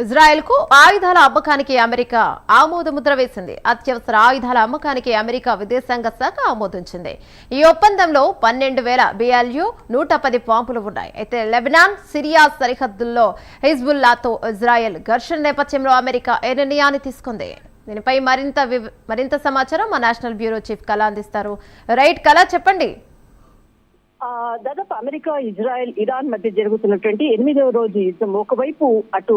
Israel కు ఆయుధాల అమ్మకానికి అమెరికా ఆమోద ముద్ర వేసింది. అత్యవసర ఆయుధాల అమ్మకానికి అమెరికా విదేశాంగ శాఖ ఆమోదించింది. ఈ ఒప్పందంలో 12,000 BLU 110 బాంబులు ఉన్నాయి. అయితే లెబనాన్, సిరియా సరిహద్దుల్లో హిజ్బుల్లాతో ఇజ్రాయెల్ ఘర్షణ నేపథ్యంలో అమెరికా ఈ నిర్ణయాన్ని తీసుకుంది. దీనిపై మరింత సమాచారం మా నేషనల్ బ్యూరో చీఫ్ కళ అందిస్తారు. రైట్ కళ, చెప్పండి. దాదాపు అమెరికా, ఇజ్రాయెల్, ఇరాన్ మధ్య జరుగుతున్నటువంటి 8వ రోజు యుద్ధం. ఒకవైపు అటు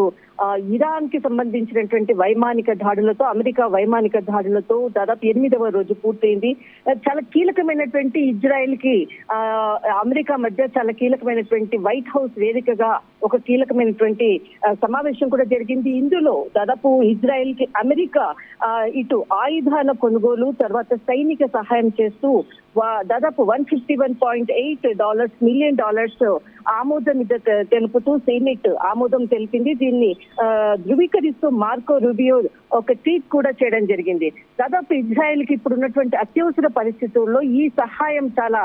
ఇరాన్ కి సంబంధించినటువంటి వైమానిక దాడులతో, అమెరికా వైమానిక దాడులతో దాదాపు 8వ రోజు పూర్తయింది. చాలా కీలకమైనటువంటి ఇజ్రాయెల్ కి అమెరికా మధ్య చాలా కీలకమైనటువంటి వైట్ హౌస్ వేదికగా ఒక కీలకమైనటువంటి సమావేశం కూడా జరిగింది. ఇందులో దాదాపు ఇజ్రాయెల్ కి అమెరికా ఇటు ఆయుధాల కొనుగోలు, తర్వాత సైనిక సహాయం చేస్తూ దాదాపు $151.8 మిలియన్ ఆమోదం తెలుపుతూ సెనెట్ ఆమోదం తెలిపింది. దీన్ని ధృవీకరిస్తూ మార్కో రూబియో ఒక ట్వీట్ కూడా చేయడం జరిగింది. దాదాపు ఇజ్రాయెల్ కి ఇప్పుడు ఉన్నటువంటి అత్యవసర పరిస్థితుల్లో ఈ సహాయం చాలా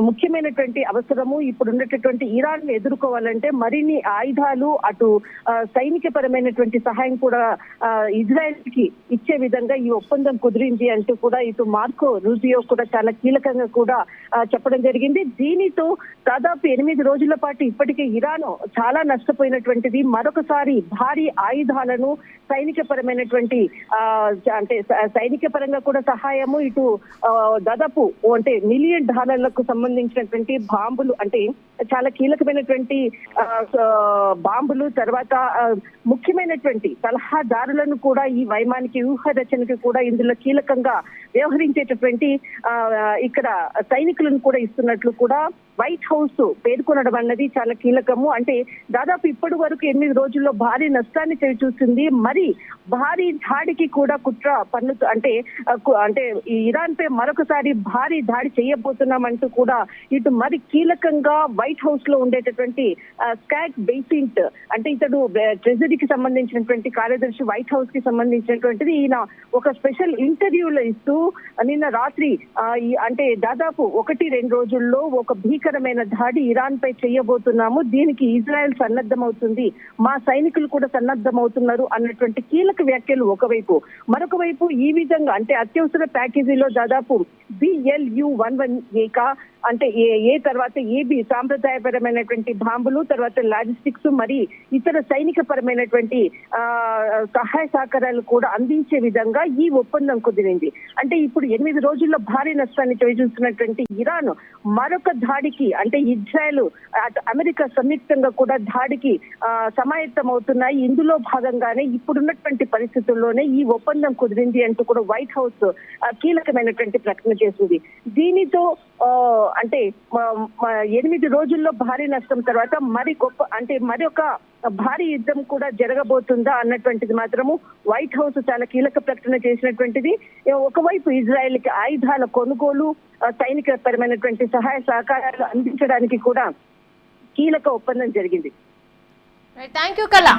ముఖ్యమైనటువంటి అవసరము. ఇప్పుడు ఉన్నటువంటి ఇరాన్ ఎదుర్కోవాలంటే మరిన్ని ఆయుధాలు, అటు సైనిక పరమైనటువంటి సహాయం కూడా ఇజ్రాయెల్ కి ఇచ్చే విధంగా ఈ ఒప్పందం కుదిరింది అంటూ కూడా ఇటు మార్కో రూబియో కూడా చాలా కీలకంగా కూడా చెప్పడం జరిగింది. దీనితో దాదాపు 8 రోజుల పాటు ఇప్పటికే ఇరాన్ చాలా నష్టపోయినటువంటిది. మరొకసారి భారీ ఆయుధాలను, సైనిక పరమైనటువంటి సైనిక పరంగా కూడా సహాయము, ఇటు దాదాపు $1 మిలియన్ సంబంధించినటువంటి బాంబులు, చాలా కీలకమైనటువంటి బాంబులు, తర్వాత ముఖ్యమైనటువంటి సలహాదారులను కూడా ఈ వైమానిక వ్యూహ రచనకి కూడా ఇందులో కీలకంగా వ్యవహరించేటటువంటి ఇక్కడ సైనికులను కూడా ఇస్తున్నట్లు కూడా వైట్ హౌస్ పేర్కొనడం అన్నది చాలా కీలకము. దాదాపు ఇప్పటి వరకు 8 రోజుల్లో భారీ నష్టాన్ని చవిచూస్తుంది. మరి భారీ దాడికి కూడా కుట్ర పన్నుతూ ఈ ఇరాన్ పై మరొకసారి భారీ దాడి చేయబోతున్నామంటూ కూడా ఇటు మరి కీలకంగా వైట్ హౌస్ లో ఉండేటటువంటి స్కాట్ బేసింట్, ఇతడు ట్రెజరీకి సంబంధించినటువంటి కార్యదర్శి, వైట్ హౌస్ కి సంబంధించినటువంటిది, ఈయన ఒక స్పెషల్ ఇంటర్వ్యూలో ఇస్తూ నిన్న రాత్రి దాదాపు 1-2 రోజుల్లో ఒక భీకరమైన దాడి ఇరాన్ పై చేయబోతున్నాము, దీనికి ఇజ్రాయెల్ సన్నద్ధమవుతుంది, మా సైనికులు కూడా సన్నద్ధమవుతున్నారు అన్నటువంటి కీలక వ్యాఖ్యలు ఒకవైపు. మరొక వైపు ఈ విధంగా అత్యవసర ప్యాకేజీలో దాదాపు BLU-11A ఏ తర్వాత ఏబి సాంప్రదాయపరమైనటువంటి బాంబులు, తర్వాత లాజిస్టిక్స్, మరి ఇతర సైనిక పరమైనటువంటి సహాయ సహకారాలు కూడా అందించే విధంగా ఈ ఒప్పందం కుదిరింది. ఇప్పుడు 8 రోజుల్లో భారీ నష్టాన్ని చవిచూస్తున్నటువంటి ఇరాన్ మరొక దాడికి, ఇజ్రాయెల్, అమెరికా సంయుక్తంగా కూడా దాడికి సమాయత్తం అవుతున్నాయి. ఇందులో భాగంగానే ఇప్పుడున్నటువంటి పరిస్థితుల్లోనే ఈ ఒప్పందం కుదిరింది అంటూ కూడా వైట్ హౌస్ కీలకమైనటువంటి ప్రకటన చేసింది. దీనితో 8 రోజుల్లో భారీ నష్టం తర్వాత మరి ఒక భారీ యుద్ధం కూడా జరగబోతుందా అన్నటువంటిది మాత్రము వైట్ హౌస్ చాలా కీలక ప్రకటన చేసినటువంటిది. ఒకవైపు ఇజ్రాయెల్ కి ఆయుధాల కొనుగోలు, సైనిక పరమైనటువంటి సహాయ సహకారాలు అందించడానికి కూడా కీలక ఒప్పందం జరిగింది. థ్యాంక్ యూ కళ.